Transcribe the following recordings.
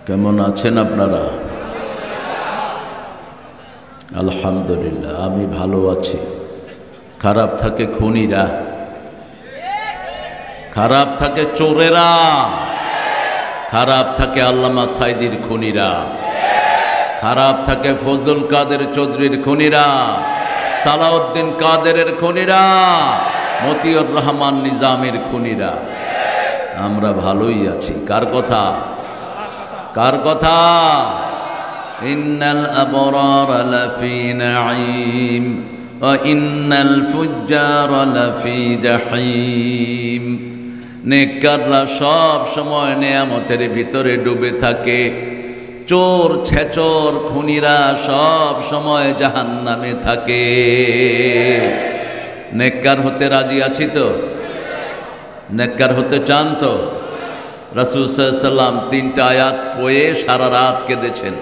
কেমন আছেন আপনারা? আলহামদুলিল্লাহ, আমি ভালো আছি। খারাপ থাকে খুনিরা, খারাপ থাকে চোরেরা, খারাপ থাকে আল্লামা সাইদির খুনিরা, খারাপ থাকে ফজলুল কাদের চৌধুরীর খুনিরা, সালাউদ্দিন কাদেরের খুনিরা, মতিউর রহমান নিজামের খুনিরা। আমরা ভালোই আছি। কার কথা? কার কথা? ইন্নাল আবরারা লাফি নাঈম ওয়া ইন্নাল ফুজ্জারা লাফি জাহিম। নেককাররা সব সময় নেয়ামতের ভিতরে ডুবে থাকে, চোর ছেচর খুনিরা সব সময় জাহান্নামে থাকে। নেককার হতে রাজি আছি তো? নেককার হতে চান তো? রাসূল সাল্লাল্লাহু আলাইহি ওয়াসাল্লাম ৩টা আয়াত পড়ে সারা রাত কেঁদেছেন,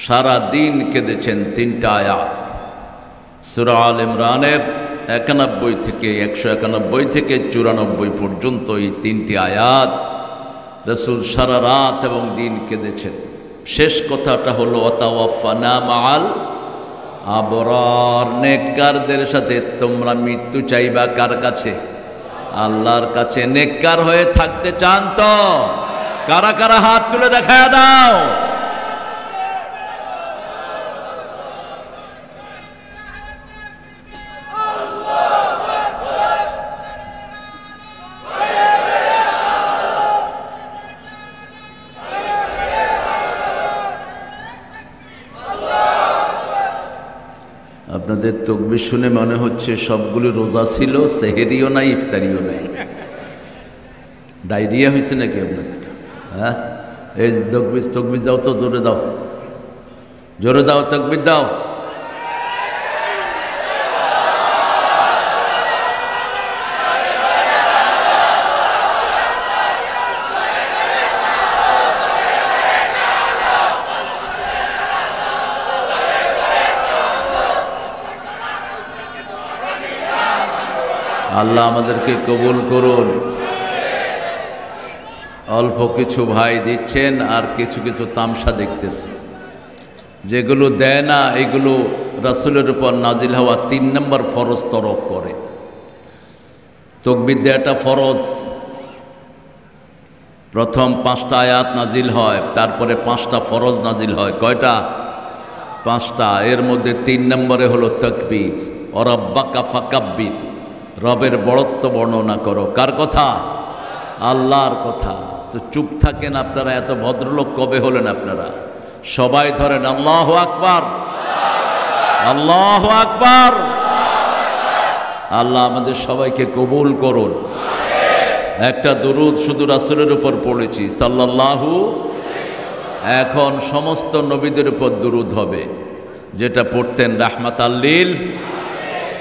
সারা দিন কেঁদেছেন। ৩টা আয়াত সূরা আল ইমরানের ৯১ থেকে ১৯১ থেকে ৯৪ পর্যন্ত এই ৩টি আয়াত রাসূল সারা রাত এবং দিন কেঁদেছেন। শেষ কথাটা হলো ওয়াতাওয়াফানা মাআল আবরার। নেককারদের সাথে তোমরা মৃত্যু চাইবা কার কাছে? আল্লাহর কাছে। নেককার হয়ে থাকতে চান তো? কারা কারা হাত তুলে দেখায়া দাও। আপনাদের তাকবীর শুনে মনে হচ্ছে সবগুলো রোজা ছিল, সেহেরিও নাই, ইফতারিও নাই। ডায়রিয়া হয়েছে নাকি আপনাদের? হ্যাঁ, এই তাকবীর তাকবীর দাও তো, জোরে দাও, জোরে দাও, তাকবীর দাও। আল্লাহ আমাদেরকে কবুল করুন। অল্প কিছু ভাই দিচ্ছেন আর কিছু কিছু তামসা দেখতেছে। যেগুলো দেয় না এগুলো রাসূলের উপর নাজিল হওয়া ৩ নম্বর ফরজ তরক করে। তাকবীর দেওয়াটা ফরজ। প্রথম ৫টা আয়াত নাজিল হয়, তারপরে 5টা ফরজ নাজিল হয়। কয়টা? 5টা। এর মধ্যে ৩ নম্বরে হলো তাকবীর। ওয়ারাব্বাকা ফাকাব্বির, রবের বড়ত্ব বর্ণনা করো। কার কথা? আল্লাহর কথা। তো চুপ থাকেন আপনারা। এত ভদ্রলোক কবে হলেন আপনারা? সবাই ধরেন আল্লাহু আকবার, আল্লাহু আকবার। আল্লাহ আমাদের সবাইকে কবুল করুন। একটা দুরূদ শুধু রাসূলের উপর পড়েছি, সাল্লাল্লাহু। এখন সমস্ত নবীদের উপর দুরূদ হবে, যেটা পড়তেন রাহমাতাল লিল।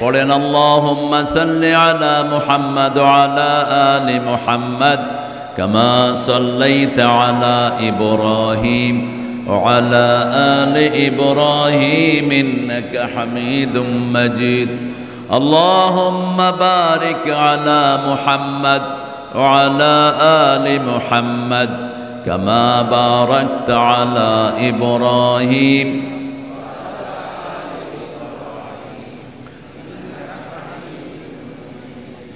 পড়েন আল্লাহুম্মা সাল্লি আলা মুহাম্মাদ ওয়া আলা আলি মুহাম্মাদ কামা সাল্লাইতা আলা ইব্রাহিম ওয়া আলা আলি ইব্রাহিম ইন্নাকা হামিদুম মাজিদ। আল্লাহুম্মা বারিক আলা মুহাম্মাদ ওয়া আলা আলি মুহাম্মাদ কামা বারাকতা আলা ইব্রাহিম।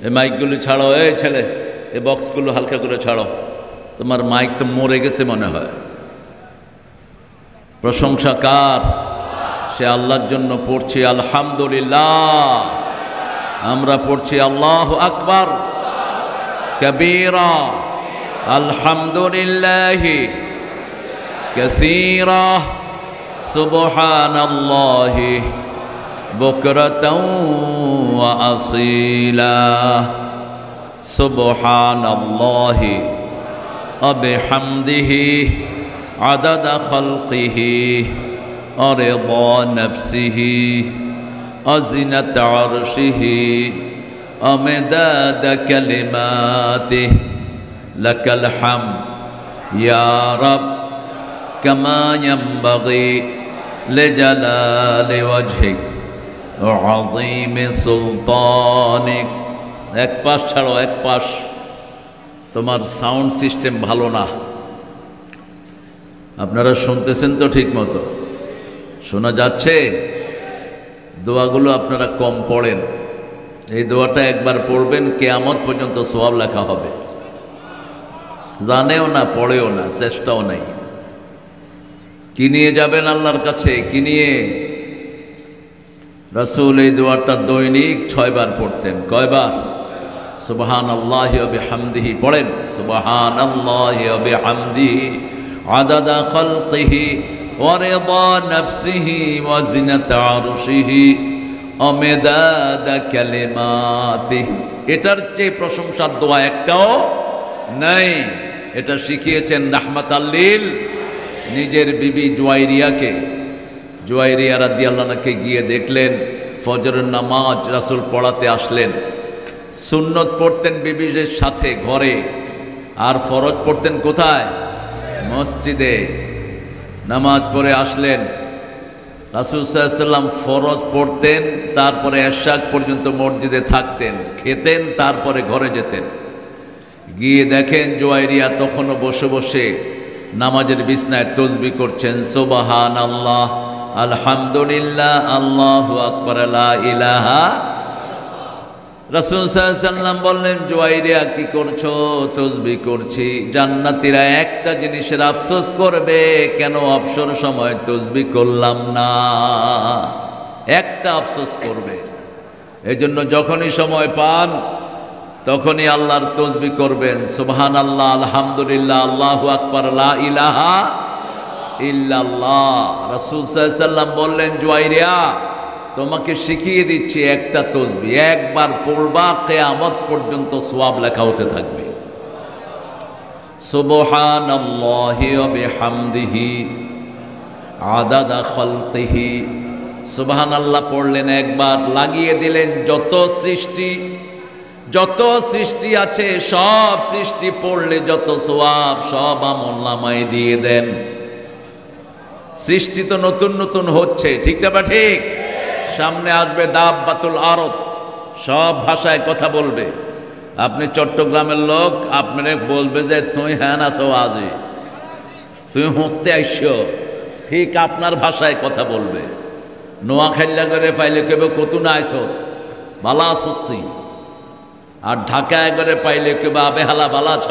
এই মাইকগুলো ছাড়ো, এই ছেলে, এই বক্সগুলো হালকা করে ছাড়ো। তোমার মাইক তো মরে গেছে মনে হয়। প্রশংসা কার? সে আল্লাহর জন্য পড়ছি আলহামদুলিল্লাহ। আমরা পড়ছি আল্লাহু আকবার কবীরা, আলহামদুলিল্লাহি কাসীরা, সুবহানাল্লাহি বুকরাতাও ওয়া আসীলা, সুবহানাল্লাহি ওয়া বিহামদিহি আদাদা খালকিহি ওয়া রিদা নাফসিহি ওয়া জিনাতা আরশিহি ওয়া মিদাদা কালিমাতিহি। লাকাল হামদ ইয়া রাব কামা ইয়ানবাগি লিজালালি ওয়াজহিক ওয়া আযীমি সুলতানিক। এক পাশ ছাড়ো, এক পাশ। তোমার সাউন্ড সিস্টেম ভালো না। আপনারা শুনতেছেন তো ঠিক মতো? শোনা যাচ্ছে? দোয়াগুলো আপনারা কম পড়েন। এই দোয়াটা একবার পড়বেন, কিয়ামত পর্যন্ত সওয়াব লেখা হবে। জানেও না, পড়েও না, চেষ্টাও নাই। কি নিয়ে যাবেন আল্লাহর কাছে? কি নিয়ে? রাসূল এই দোয়াটা দৈনিক 6 বার পড়তেন। কয়বার? সুবহানাল্লাহি ওয়া বিহামদিহি পড়েন। সুবহানাল্লাহি ওয়া বিহামদিহি আদাদা খালকিহি ওয়া রিদা নাফসিহি ওয়া জিনাতা আরশিহি ওয়া মিদাদা কালিমাতিহি। এটার চেয়ে প্রশংসার দোয়া একটাও নাই। এটা শিখিয়েছেন রাহমাতাল লিল নিজের বিবি জুয়াইরিয়াকে। জুয়াইরিয়া রাদিয়াল্লাহু আনহাকে গিয়ে দেখলেন ফজরের নামাজ রাসূল পড়াতে আসলেন। সুন্নত পড়তেন বিবিদের সাথে ঘরে, আর ফরজ পড়তেন কোথায়? মসজিদে। নামাজ পড়ে আসলেন, রাসূল সাল্লাল্লাহু আলাইহি ওয়াসাল্লাম ফরজ পড়তেন, তারপরে এশা পর্যন্ত মসজিদে থাকতেন, খেতেন, তারপরে ঘরে যেতেন। গিয়ে দেখেন জুয়াইরিয়া তখনও বসে বসে নামাজের বিছনায় তাসবিহ করছেন। সুবহানাল্লাহ, আলহামদুলিল্লাহ, আল্লাহু আকবার, লা ইলাহা। রাসূল সাল্লাল্লাহু আলাইহি ওয়াসাল্লাম বললেন, জুয়াইরিয়া কি করছো? তাসবিহ করছি। জান্নাতীরা একটা জিনিসের আফসোস করবে, কেন অবসর সময় তাসবিহ করলাম না, একটা আফসোস করবে। এজন্য যখনই সময় পান তখনই আল্লাহর তাসবিহ করবেন। সুবহানাল্লাহ, আলহামদুলিল্লাহ, আল্লাহু আকবার, লা ইলাহা ইল্লাল্লাহ। রাসূল সাল্লাল্লাহু আলাইহি ওয়াসাল্লাম বললেন, জুয়াইরিয়া তোমাকে শিখিয়ে দিচ্ছি, একটা তাসবিহ একবার পড়বা, কিয়ামত পর্যন্ত সওয়াব লেখা হতে থাকবে। সুবহানাল্লাহি ওয়া বিহামদিহি আদাদা খালকিহি। সুবহানাল্লাহ পড়লেন একবার, লাগিয়ে দিলেন যত সৃষ্টি আছে সব সৃষ্টি পড়লে যত সওয়াব সব আমলনামায় দিয়ে দেন। সৃষ্টি তো নতুন নতুন হচ্ছে, ঠিক না? বা ঠিক? সামনে আসবে দাব্বাতুল আরদ, সব ভাষায় কথা বলবে। আপনি চট্টগ্রামের লোক, আপনারে বলবে যে তুই হ্যাঁ আছো, আজই তুই হতে আইসো, ঠিক আপনার ভাষায় কথা বলবে। নোয়াখাইলা করে পাইলে কেবে কত না আইস, বালা সত্যি। আর ঢাকায় করে পাইলে কেবে আবেহালা বালা ছ।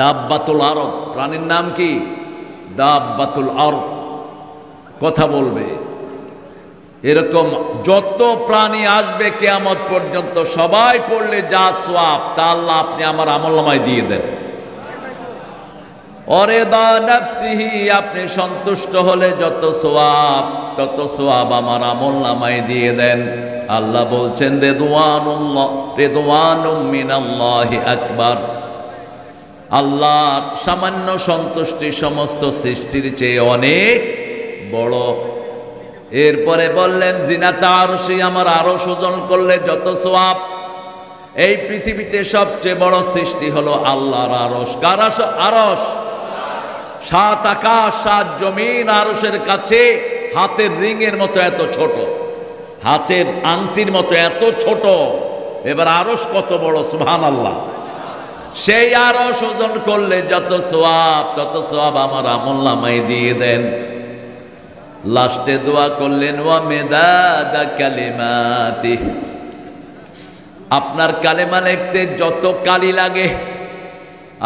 দাব্বাতুল আরদ, প্রাণীর নাম কি? দাব্বাতুল আরদ, কথা বলবে। এরকম যত প্রাণী আসবে কিয়ামত পর্যন্ত, সবাই পড়লে যা সওয়াব তা আল্লাহ আপনি আমার আমলনামায় দিয়ে দেন। ওয়ারিদা নাফসিহি, আপনি সন্তুষ্ট হলে যত সওয়াব তত সওয়াব আমার আমলনামায় দিয়ে দেন। আল্লাহ বলছেন, রিদওয়ানুম মিনাল্লাহি আকবার। আল্লাহর সামান্য সন্তুষ্টি সমস্ত সৃষ্টির চেয়ে অনেক বড়। এরপরে বললেন, জিনাতা আরশি, আমার আরশ ওজন করলে যত সওয়াব। এই পৃথিবীতে সবচেয়ে বড় সৃষ্টি হলো আল্লাহর আরশ। কার আরশ? 7 আকাশ 7 জমিন আরশের কাছে হাতের রিংয়ের মতো এত ছোট, হাতের আংটির মতো এত ছোট। এবার আরশ কত বড়! সুবহানাল্লাহ। সেই আরশ ওজন করলে যত সওয়াব তত সওয়াব আমার আমলনামায় দিয়ে দেন। লাস্টে দোয়া করলেন, ওয়া মিদাদা কালিমাতিহি, আপনার কালেমা লিখতে যত কালি লাগে।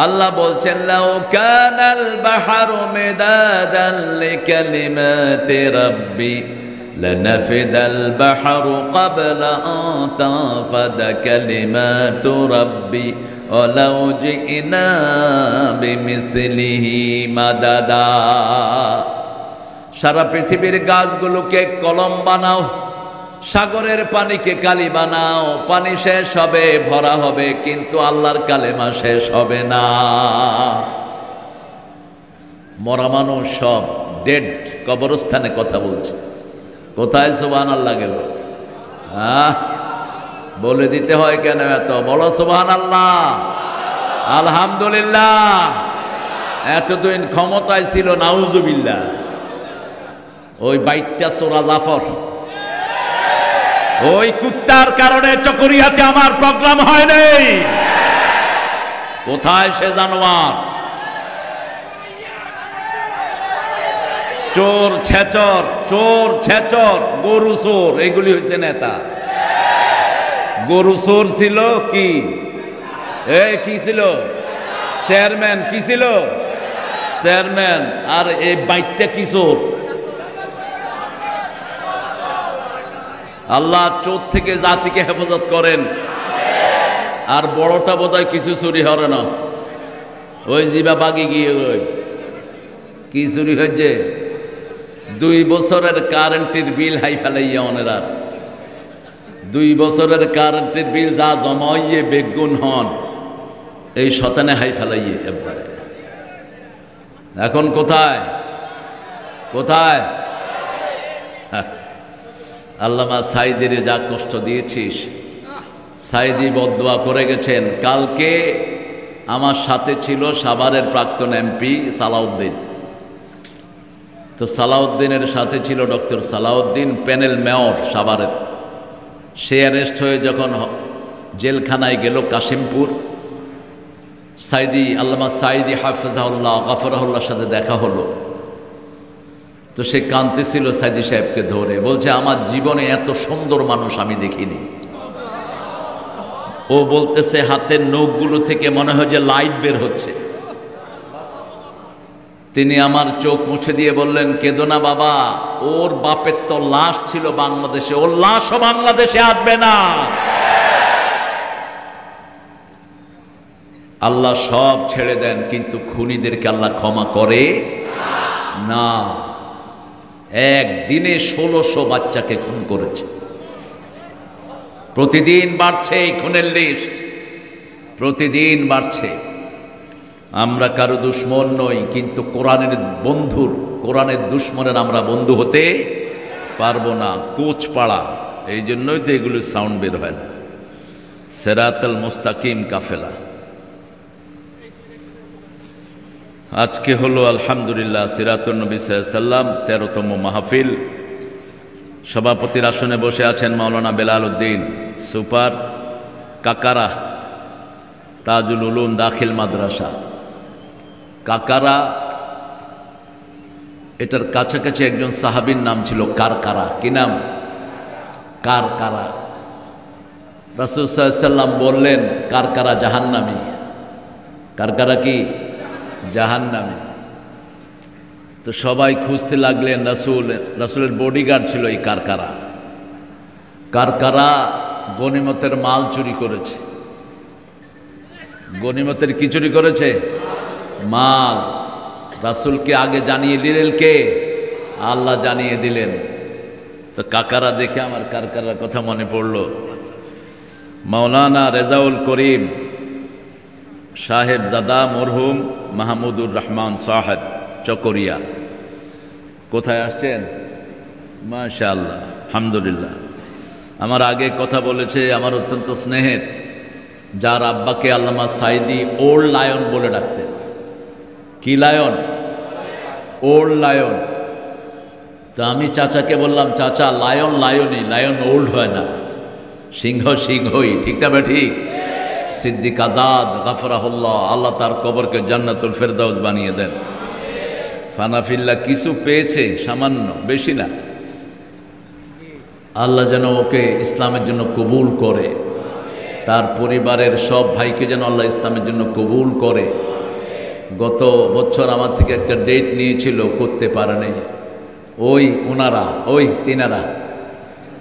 আল্লাহ বলছেন, লাউ কানাল বাহরু মিদাদান লিকালিমাতি রাব্বি লানাফিদাল বাহরু ক্বাবলা আন তানফাদা কালিমাতু রাব্বি ওয়ালাউ জিনা বিমিসলিহি মাদাদা। সারা পৃথিবীর গাছগুলোকে কলম বানাও, সাগরের পানিকে কালি বানাও, পানি শেষ হবে, ভরা হবে, কিন্তু আল্লাহর কালেমা শেষ হবে না। মরা মানুষ সব ডেড, কবরস্থানে কথা বলছে। কোথায় সুবহানাল্লাহ গেল? বলে দিতে হয় কেন এত? বলো সুবহানাল্লাহ, আলহামদুলিল্লাহ। এতদিন ক্ষমতায় ছিল নাউজুবিল্লাহ ওই বাইটটা সোরা জাফর, ওই কুত্তার কারণে চকরিয়াতে আমার প্রোগ্রাম হয় নাই। কোথায় সে জানোয়ার? চোর ছেচর, চোর ছেচর, গরু চোর, এগুলি হয়েছে নেতা। গরু চোর ছিল কি, কি ছিল? চেয়ারম্যান। কি ছিল? চেয়ারম্যান। আর এই বাইকটা কি চোর? আল্লাহ চোর থেকে জাতিকে হেফাজত করেন। আর বড়টা বোধহয় কিছু চুরি হরে না, ওই জিবা বাগি গিয়ে ওই কি চুরি হয়েছে? 2 বছরের কারেন্টের বিল হাই ফেলাইয়া অনেরার 2 বছরের কারেন্টের বিল যা জমাইয়ে বেগুন হন, এই শতানে হাই ফেলাইয়ে একবারে। এখন কোথায় কোথায়? আল্লামা সাইদির যা কষ্ট দিয়েছিস, সাইদি বদদোয়া করে গেছেন। কালকে আমার সাথে ছিল সাভারের প্রাক্তন এমপি সালাউদ্দিন। তো সালাউদ্দিনের সাথে ছিল ডক্টর সালাউদ্দিন, প্যানেল মেয়র সাভারের। সে অ্যারেস্ট হয়ে যখন জেলখানায় গেল কাশিমপুর, সাইদি আল্লামা সাইদি হাফিজাহুল্লাহ গফরাহুল্লাহর সাথে দেখা হলো। তো সে কাঁদতেছিল সাইদি সাহেবকে ধরে, বলছে আমার জীবনে এত সুন্দর মানুষ আমি দেখিনি। ও বলতেছে হাতের নখগুলো থেকে মনে হয় যে লাইট বের হচ্ছে। তিনি আমার চোখ মুছে দিয়ে বললেন, কেঁদো না বাবা, ওর বাপের তো লাশ ছিল বাংলাদেশে, ওর লাশও বাংলাদেশে আসবে না। আল্লাহ সব ছেড়ে দেন, কিন্তু খুনিদেরকে আল্লাহ ক্ষমা করে না। একদিনে 1600 বাচ্চাকে খুন করেছে। প্রতিদিন বাড়ছে এই খুনের লিস্ট, প্রতিদিন বাড়ছে। আমরা কারো দুশ্মন নই, কিন্তু কোরআনের বন্ধুর, কোরআনের দুশ্মনের আমরা বন্ধু হতে পারবো না। কোচপাড়া, এই জন্যই তো এগুলো সাউন্ড বের হয় না। সিরাতুল মুস্তাকিম কাফেলা আজকে হলো আলহামদুলিল্লাহ সিরাতুন নবী সাল্লাল্লাহু আলাইহি ওয়াসাল্লাম 13তম মাহফিল। সভাপতির আসনে বসে আছেন মাওলানা বেলাল উদ্দিন সুপার, কাকারা তাজুল উলুম দাখিল মাদ্রাসা। কাকারা, এটার কাছাকাছি একজন সাহাবীর নাম ছিল কারকারা। কি নাম? কারকারা। রাসূল সাল্লাল্লাহু আলাইহি ওয়াসাল্লাম বললেন কারকারা জাহান্নামী। কারকারা কি? জাহান্নামী। তো সবাই খুঁজতে লাগলেন। রাসূলের বডিগার্ড ছিল এই কারকারা। কারকারা গনিমতের মাল চুরি করেছে। গনিমতের কি চুরি করেছে? মাল। রাসূলকে আগে জানিয়ে দিলেন কে? আল্লাহ জানিয়ে দিলেন। তো কাকারা দেখে আমার কারকারার কথা মনে পড়ল। মাওলানা রেজাউল করিম সাহেব দাদা মরহুম মাহমুদুর রহমান সাহেব চকরিয়া, কোথায় আসছেন? মাশাআল্লাহ, আলহামদুলিল্লাহ। আমার আগে কথা বলেছে আমার অত্যন্ত স্নেহের, যার আব্বাকে আল্লামা সাইদি ওল্ড লায়ন বলে ডাকতেন। কি লায়ন? Old lion. তো আমি চাচাকে বললাম, চাচা লায়ন লায়নই, লায়ন ওল্ড হয় না, সিংহ সিংহই। ঠিক না? ঠিক। সিদ্দিক আজাদ গাফরাহুল্লাহ, আল্লাহ তার কবরকে জান্নাতুল ফেরদাউস বানিয়ে দেন। ফানাফিল্লাহ কিছু পেয়েছে, সামান্য, বেশি না। আল্লাহ যেন ওকে ইসলামের জন্য কবুল করে, তার পরিবারের সব ভাইকে যেন আল্লাহ ইসলামের জন্য কবুল করে। গত বছর আমার থেকে একটা ডেট নিয়েছিল, করতে পারে নাই। ওই ওনারা, ওই তিনারা,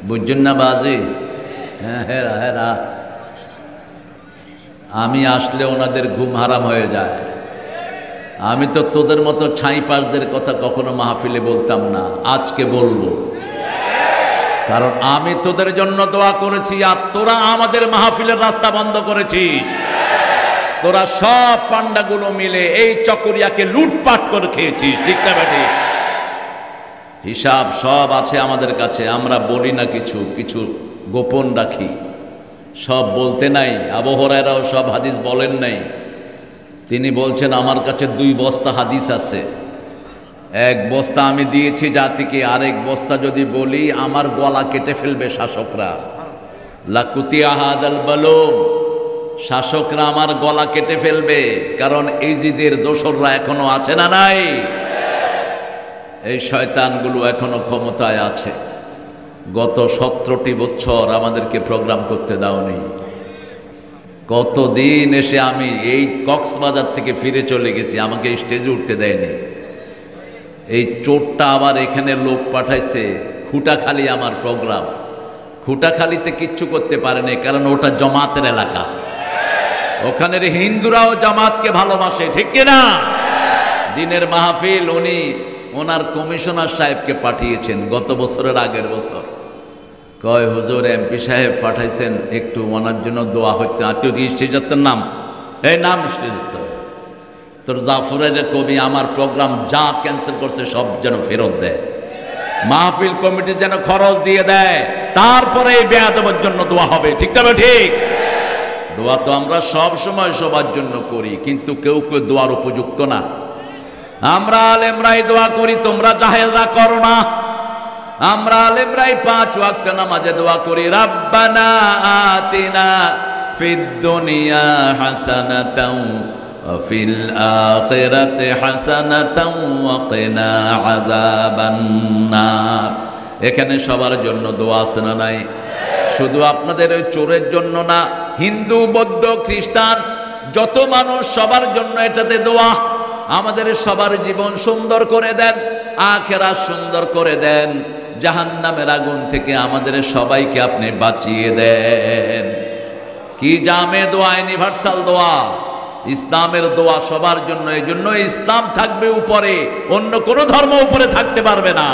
বুঝছেন না বাজি? হ্যাঁ হেরা হেরা। আমি আসলে ওনাদের ঘুম হারাম হয়ে যায়। আমি তো তোদের মতো ছাইপাশদের কথা কখনো মাহফিলে বলতাম না, আজকে বলবো। কারণ আমি তোদের জন্য দোয়া করেছি, আর তোরা আমাদের মাহফিলের রাস্তা বন্ধ করেছিস। তোরা সব পান্ডাগুলো মিলে এই চকরিয়াকে লুটপাট করে খেয়েছিস। ঠিক না বেটি? হিসাব সব আছে আমাদের কাছে। আমরা বলি না, কিছু কিছু গোপন রাখি, সব বলতে নাই। আবু হুরায়রাও সব হাদিস বলেন নাই। তিনি বলছেন আমার কাছে 2 বস্তা হাদিস আছে। 1 বস্তা আমি দিয়েছি জাতিকে, আরেক বস্তা যদি বলি আমার গলা কেটে ফেলবে শাসকরা। লাকুতিয়া হাদাল বালুম, শাসকরা আমার গলা কেটে ফেলবে। কারণ ইজিদের দোসররা এখনো আছে না নাই? এই শয়তানগুলো এখনো ক্ষমতায় আছে। গত 17টি বছর আমাদেরকে প্রোগ্রাম করতে দাওনি। কতদিন এসে আমি এই কক্সবাজার থেকে ফিরে চলে গেছি, আমাকে স্টেজে উঠতে দেয়নি। এই চোরটা আবার এখানে লোক পাঠাইছে, খুঁটাখালি আমার প্রোগ্রাম। খুঁটাখালিতে কিচ্ছু করতে পারেনি, কারণ ওটা জামাতের এলাকা। ওখানের হিন্দুরাও জামাতকে ভালোবাসে, ঠিক কিনা? দিনের মাহফিল উনি ওনার কমিশনার সাহেবকে পাঠিয়েছেন গত বছরের আগের বছর। কয় হুজুর এমপি সাহেব পাঠাইছেন, একটু ওনার জন্য দোয়া হইতে। আত্মীয় কি স্টেজাতের নাম? এই নাম স্টেজাত। তোর জাফরের কবি আমার প্রোগ্রাম যা ক্যান্সেল করছে সব যেন ফেরত দেয়, মাহফিল কমিটি যেন খরচ দিয়ে দেয়, তারপরে এই বেয়াদবের জন্য দোয়া হবে। ঠিক তবে ঠিক? দোয়া তো আমরা সব সময় সবার জন্য করি, কিন্তু কেউ কেউ দোয়ার উপযুক্ত না। আমরা আলেমরাই দোয়া করি, তোমরা জাহেলরা করো না। আমরা আলেমরাই 5 ওয়াক্ত নামাজে দোয়া করি, রাব্বানা আতিনা ফিদ দুনিয়া হাসানাতাও ওয়া ফিল আখিরাতি হাসানাতাও ওয়া কিনা আযাবান নার। এখানে সবার জন্য দোয়া আছে না নাই? শুধু আপনাদের ওই চোরের জন্য না, হিন্দু বৌদ্ধ খ্রিস্টান যত মানুষ সবার জন্য এটাতে দোয়া। আমাদের সবার জীবন সুন্দর করে দেন, আখিরাত সুন্দর করে দেন, জাহান্নামের আগুন থেকে আমাদের সবাইকে আপনি বাঁচিয়ে দেন। কি জামে দোয়া, ইউনিভার্সাল দোয়া, ইসলামের দোয়া সবার জন্য। এই জন্য ইসলাম থাকবে উপরে, অন্য কোনো ধর্ম উপরে থাকতে পারবে না।